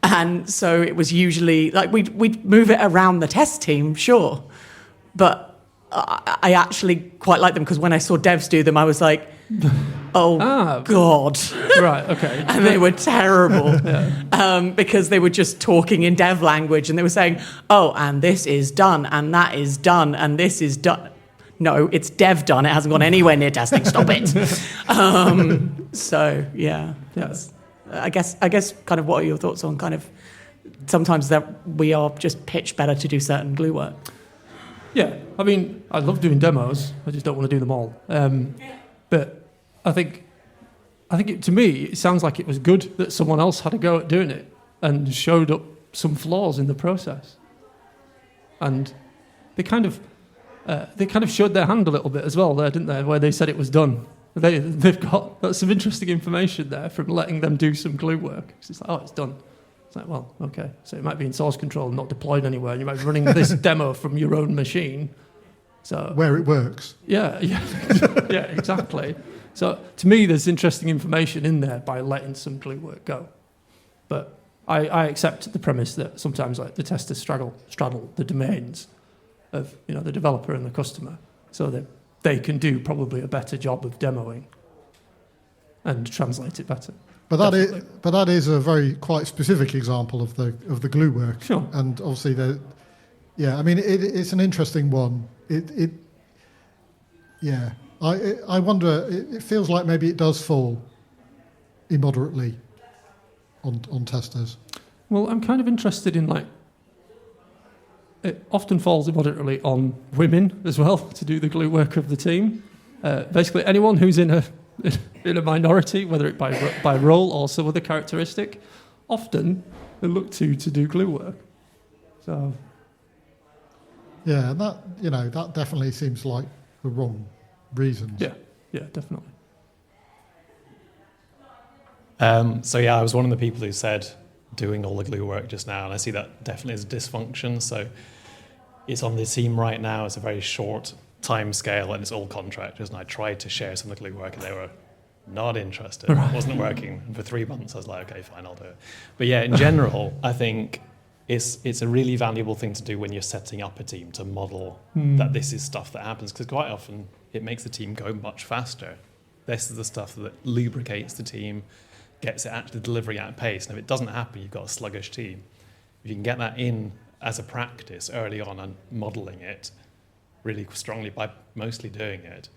S10: And so it was usually, like, we'd move it around the test team, sure. But I actually quite like them because when I saw devs do them, I was like, oh, God.
S2: Right, okay.
S10: And they were terrible because they were just talking in dev language and they were saying, oh, and this is done, and that is done, and this is done. No, it's dev done. It hasn't gone anywhere near testing. Stop it. So, yeah. I guess kind of what are your thoughts on kind of sometimes that we are just pitched better to do certain glue work.
S2: Yeah, I mean, I love doing demos. I just don't want to do them all. But I think to me, it sounds like it was good that someone else had a go at doing it and showed up some flaws in the process. And they kind of showed their hand a little bit as well there, didn't they? Where they said it was done. They've got some interesting information there from letting them do some glue work. It's like, oh, it's done. It's like, well, okay. So it might be in source control, not deployed anywhere. You might be running this demo from your own machine. So
S1: where it works.
S2: Yeah, exactly. So to me, there's interesting information in there by letting some glue work go. But I accept the premise that sometimes like the testers straddle the domains of the developer and the customer, so that they can do probably a better job of demoing and translate it better.
S1: But that is a very quite specific example of the glue work.
S2: Sure.
S1: And obviously I mean it's an interesting one. I wonder. It feels like maybe it does fall immoderately on testers.
S2: Well, I'm kind of interested in it often falls immoderately on women as well to do the glue work of the team. Basically, anyone who's in a minority, whether it by role or some other characteristic, often they look to do glue work. So.
S1: Yeah, that definitely seems like the wrong reasons.
S2: Yeah, definitely.
S11: I was one of the people who said doing all the glue work just now, and I see that definitely as a dysfunction. So it's on the team right now. It's a very short time scale, and it's all contractors. And I tried to share some of the glue work, and they were not interested. It wasn't working. And for 3 months, I was like, okay, fine, I'll do it. But yeah, in general, I think it's a really valuable thing to do when you're setting up a team, to model that this is stuff that happens, because quite often it makes the team go much faster. This is the stuff that lubricates the team, gets it actually delivering at pace. And if it doesn't happen, you've got a sluggish team. If you can get that in as a practice early on and modelling it really strongly by mostly doing it,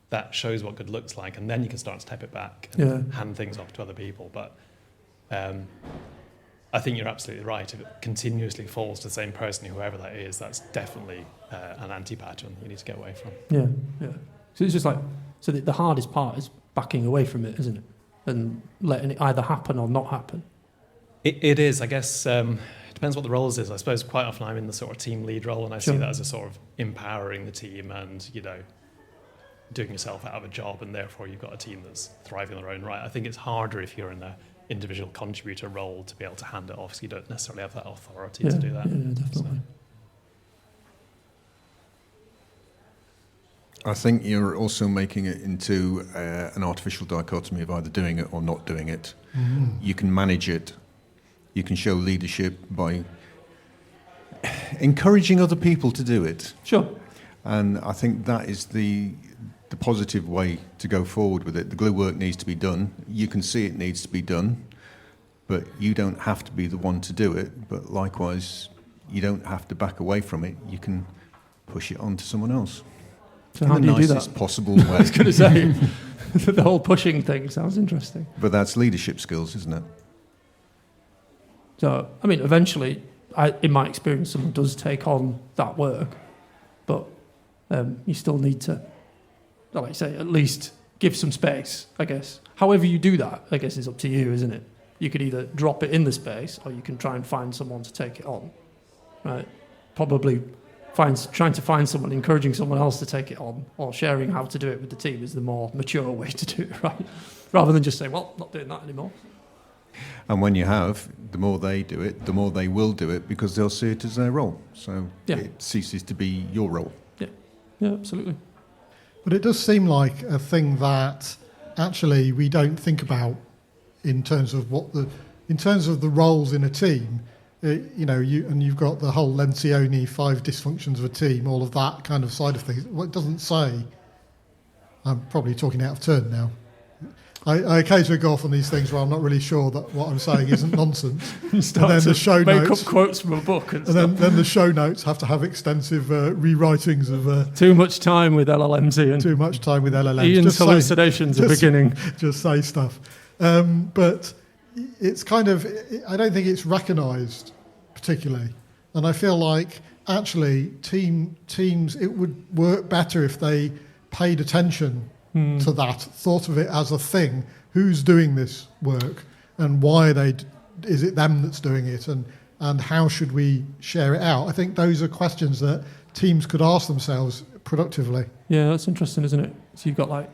S11: that shows what good looks like, and then you can start to step it back and hand things off to other people. But I think you're absolutely right. If it continuously falls to the same person, whoever that is, that's definitely an anti-pattern you need to get away from.
S2: Yeah. So it's just the hardest part is backing away from it, isn't it? And letting it either happen or not happen.
S11: It is, I guess. It depends what the roles is. I suppose quite often I'm in the sort of team lead role, and I see that as a sort of empowering the team and, doing yourself out of a job, and therefore you've got a team that's thriving in their own right. I think it's harder if you're in an individual contributor role to be able to hand it off, so you don't necessarily have that authority to do that.
S2: Yeah, definitely.
S4: I think you're also making it into an artificial dichotomy of either doing it or not doing it. Mm-hmm. You can manage it. You can show leadership by encouraging other people to do it.
S2: Sure.
S4: And I think that is the positive way to go forward with it. The glue work needs to be done. You can see it needs to be done, but you don't have to be the one to do it. But likewise, you don't have to back away from it. You can push it on to someone else.
S2: So how do you do that?
S4: In the nicest possible way.
S2: I was going to say, the whole pushing thing sounds interesting.
S4: But that's leadership skills, isn't it?
S2: So, I mean, eventually, in my experience, someone does take on that work, but you still need to, like I say, at least give some space, I guess. However you do that, I guess, is up to you, isn't it? You could either drop it in the space, or you can try and find someone to take it on, right? Probably trying to find someone, encouraging someone else to take it on, or sharing how to do it with the team is the more mature way to do it, right? Rather than just say, well, not doing that anymore.
S4: And when you have, the more they do it, the more they will do it, because they'll see it as their role. So it ceases to be your role.
S2: Yeah, absolutely.
S1: But it does seem like a thing that actually we don't think about in terms of the roles in a team. You've got the whole Lencioni 5 dysfunctions of a team, all of that kind of side of things. What it doesn't say, I'm probably talking out of turn now. I occasionally go off on these things where I'm not really sure that what I'm saying isn't nonsense.
S2: You start
S1: and then
S2: to
S1: the show
S2: make
S1: notes,
S2: up quotes from a book. And
S1: then the show notes have to have extensive rewritings of...
S2: too much time with LLMs, Ian.
S1: Too much time with LLMs.
S2: Ian's hallucinations are beginning.
S1: Just say stuff. But it's kind of, I don't think it's recognised particularly. And I feel like actually teams, it would work better if they paid attention to that, thought of it as a thing. Who's doing this work and why is it them that's doing it, and how should we share it out? I think those are questions that teams could ask themselves productively.
S2: Yeah, that's interesting, isn't it? So you've got like,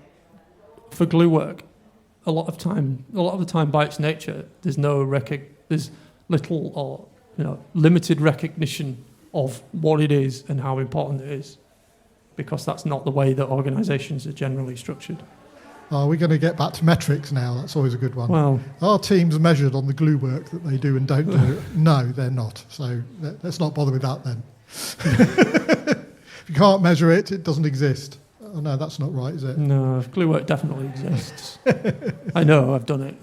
S2: for glue work, a lot of the time by its nature, there's little or limited recognition of what it is and how important it is, because that's not the way that organisations are generally structured.
S1: Are we going to get back to metrics now? That's always a good one.
S2: Well,
S1: are teams measured on the glue work that they do and don't do? No, they're not. So let's not bother with that then. If you can't measure it, it doesn't exist. Oh, no, that's not right, is it?
S2: No, glue work definitely exists. I know, I've done it.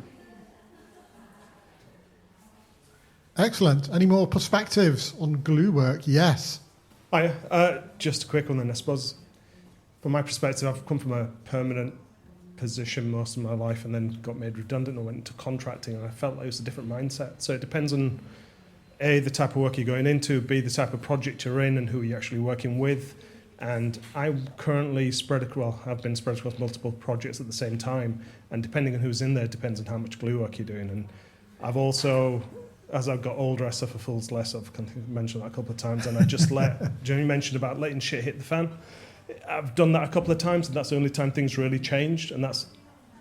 S1: Excellent. Any more perspectives on glue work? Yes.
S12: Hi, just a quick one then. I suppose, from my perspective, I've come from a permanent position most of my life and then got made redundant and went into contracting, and I felt like it was a different mindset. So it depends on A, the type of work you're going into, B, the type of project you're in and who you're actually working with. And I'm currently I've been spread across multiple projects at the same time, and depending on who's in there depends on how much glue work you're doing. And I've also, as I've got older, I suffer fools less. I've mentioned that a couple of times, and I just Jamie mentioned about letting shit hit the fan. I've done that a couple of times, and that's the only time things really changed, and that's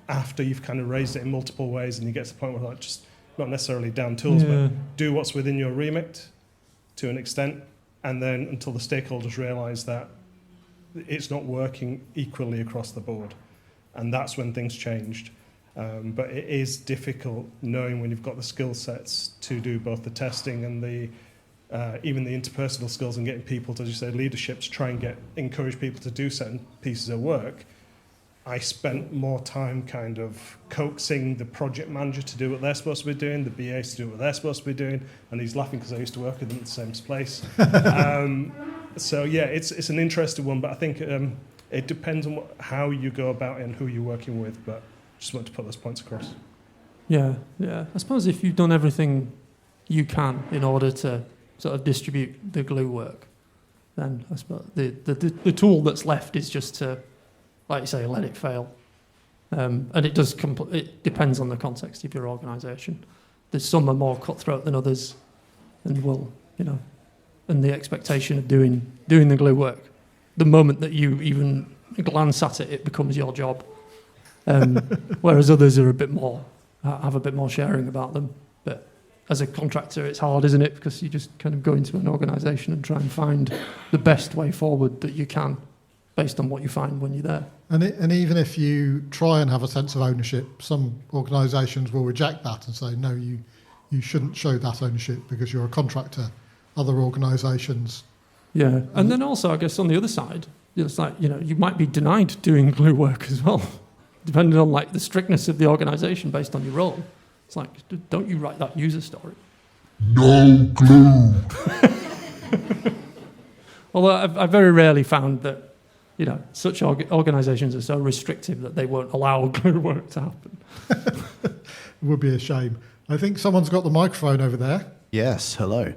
S12: after you've kind of raised it in multiple ways, and you get to the point where like just not necessarily down tools, but do what's within your remit to an extent, and then until the stakeholders realise that it's not working equally across the board, and that's when things changed. But it is difficult knowing when you've got the skill sets to do both the testing and the even the interpersonal skills and getting people to, as you say, leadership to try and encourage people to do certain pieces of work. I spent more time kind of coaxing the project manager to do what they're supposed to be doing, the BAs to do what they're supposed to be doing, and he's laughing because I used to work with them at the same place. So yeah, it's an interesting one, but I think it depends on how you go about it and who you're working with, but just want to put those points across. Yeah.
S2: I suppose if you've done everything you can in order to sort of distribute the glue work, then I suppose the tool that's left is just to, like you say, let it fail. And it does. It depends on the context of your organisation. There's some are more cutthroat than others, and and the expectation of doing the glue work. The moment that you even glance at it, it becomes your job. Whereas others are have a bit more sharing about them. But as a contractor, it's hard, isn't it? Because you just kind of go into an organisation and try and find the best way forward that you can, based on what you find when you're there.
S1: And even if you try and have a sense of ownership, some organisations will reject that and say, no, you shouldn't show that ownership because you're a contractor. Other organisations.
S2: Yeah, and then also, I guess, on the other side, it's like, you might be denied doing glue work as well, depending on like the strictness of the organisation based on your role. It's like, don't you write that user story?
S9: No glue.
S2: Although I've very rarely found that, such organisations are so restrictive that they won't allow glue work to happen.
S1: It would be a shame. I think someone's got the microphone over there.
S13: Yes, hello.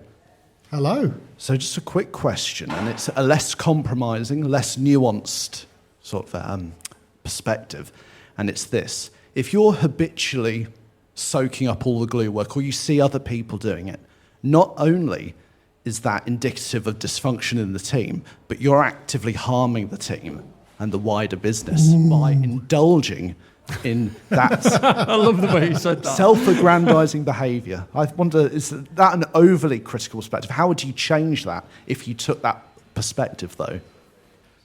S1: Hello.
S13: So just a quick question, and it's a less compromising, less nuanced sort of perspective, and it's this. If you're habitually soaking up all the glue work, or you see other people doing it, not only is that indicative of dysfunction in the team, but you're actively harming the team and the wider business by indulging in that
S2: I love the way you said that.
S13: Self-aggrandizing behaviour. I wonder, is that an overly critical perspective? How would you change that if you took that perspective, though?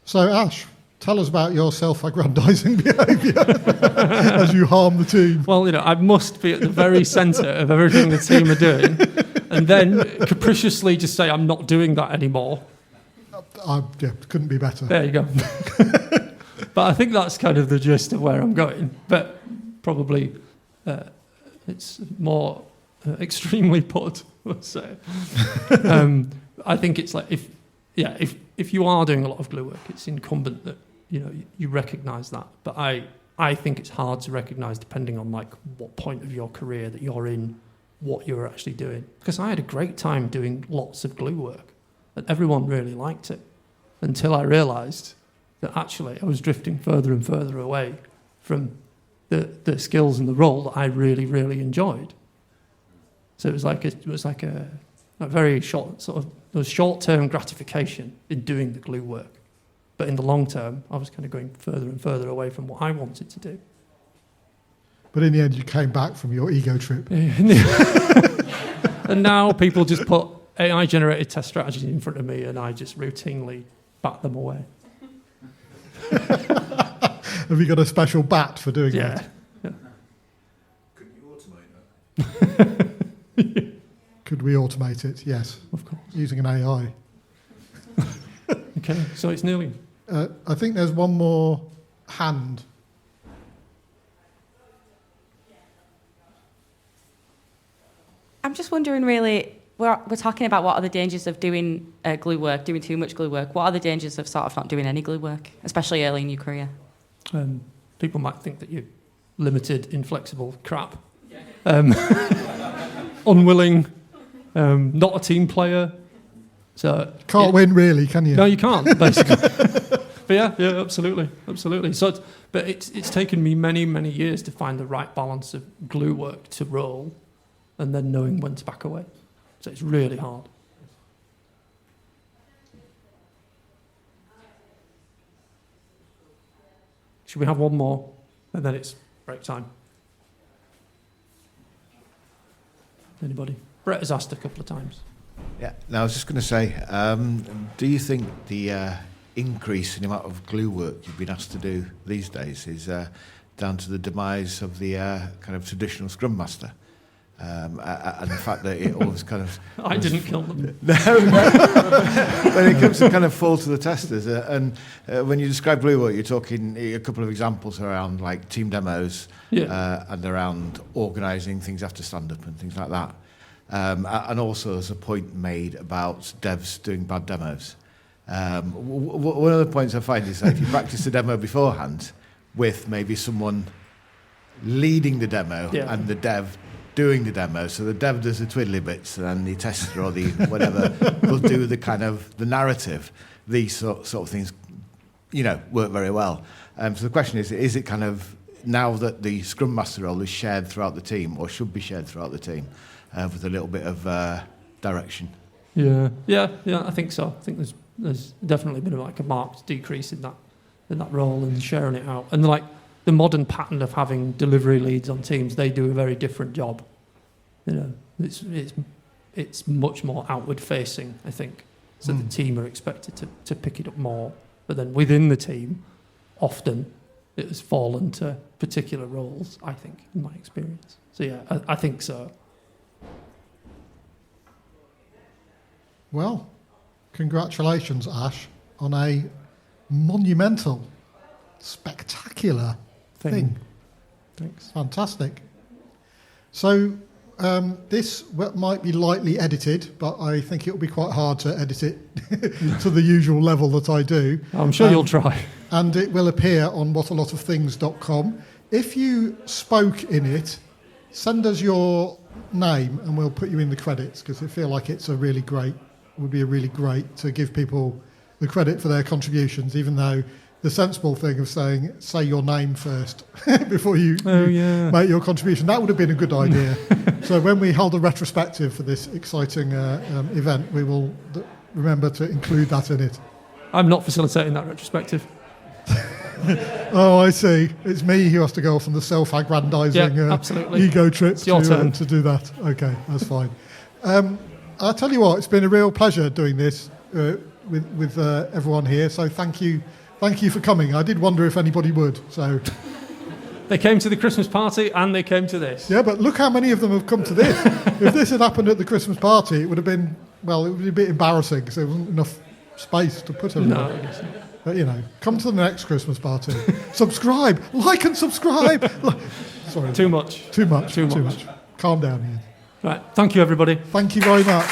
S1: So, Ash, tell us about your self-aggrandizing behaviour as you harm the team.
S2: Well, I must be at the very centre of everything the team are doing, and then capriciously just say, I'm not doing that anymore.
S1: Couldn't be better.
S2: There you go. But I think that's kind of the gist of where I'm going. But probably it's more extremely put, let's say. I think it's like if you are doing a lot of glue work, it's incumbent that you recognise that. But I I think it's hard to recognise depending on like what point of your career that you're in, what you're actually doing. Because I had a great time doing lots of glue work, and everyone really liked it, until I realised that actually I was drifting further and further away from the skills and the role that I really, really enjoyed. So it was like a very short sort of, there was short-term gratification in doing the glue work, but in the long term, I was kind of going further and further away from what I wanted to do.
S1: But in the end, you came back from your ego trip.
S2: And now people just put AI-generated test strategies in front of me, and I just routinely bat them away.
S1: Have you got a special bat for doing that?
S2: Yeah.
S4: Could you automate that?
S1: Could we automate it? Yes.
S2: Of course.
S1: Using an AI.
S2: Okay, so it's nearly...
S1: I think there's one more hand.
S14: I'm just wondering, really, we're talking about what are the dangers of doing glue work, doing too much glue work. What are the dangers of sort of not doing any glue work, especially early in your career?
S2: People might think that you're limited, inflexible crap. Unwilling, not a team player. So
S1: Can't win, really, can you?
S2: No, you can't, basically. But yeah, absolutely. So, but it's taken me many, many years to find the right balance of glue work to roll, and then knowing when to back away. So it's really hard. Should we have one more? And then it's break time. Anybody? Brett has asked a couple of times.
S15: Yeah, now I was just going to say, do you think the increase in the amount of glue work you've been asked to do these days is down to the demise of the kind of traditional Scrum Master? And the fact that it always kind of...
S2: I didn't kill them.
S15: No. When it comes to kind of fall to the testers, and when you describe glue work, you're talking a couple of examples around like team demos and around organising things after stand-up and things like that. And also there's a point made about devs doing bad demos. One of the points I find is that if you practice the demo beforehand with maybe someone leading the demo and the dev doing the demo, so the dev does the twiddly bits and the tester or the whatever will do the kind of the narrative, these sort of things, work very well. So the question is it kind of, now that the Scrum Master role is shared throughout the team, or should be shared throughout the team, with a little bit of direction?
S2: Yeah, I think so. I think there's definitely been like a marked decrease in that role and sharing it out. And like the modern pattern of having delivery leads on teams, they do a very different job. It's much more outward facing, I think. So the team are expected to pick it up more. But then within the team, often it has fallen to particular roles, I think, in my experience. So yeah, I think so.
S1: Well, congratulations, Ash, on a monumental, spectacular thing.
S2: Thanks.
S1: Fantastic. So this might be lightly edited, but I think it'll be quite hard to edit it to the usual level that I do.
S2: I'm sure you'll try.
S1: And it will appear on whatalotofthings.com. If you spoke in it, send us your name and we'll put you in the credits, because I feel like it would be really great to give people the credit for their contributions, even though the sensible thing of say your name first before you make your contribution, that would have been a good idea. So when we hold a retrospective for this exciting event, we will remember to include that in it.
S2: I'm not facilitating that retrospective.
S1: Oh, I see. It's me who has to go off on the self-aggrandising ego trip to do that. Okay, that's fine. I'll tell you what, it's been a real pleasure doing this with everyone here. So thank you for coming. I did wonder if anybody would. So
S2: they came to the Christmas party and they came to this.
S1: Yeah, but look how many of them have come to this. If this had happened at the Christmas party, it would have been a bit embarrassing because there wasn't enough space to put everyone.
S2: No, I guess not.
S1: But come to the next Christmas party. Subscribe, like and subscribe. Sorry.
S2: Too much.
S1: Calm down here.
S2: Right. Thank you, everybody.
S1: Thank you very much.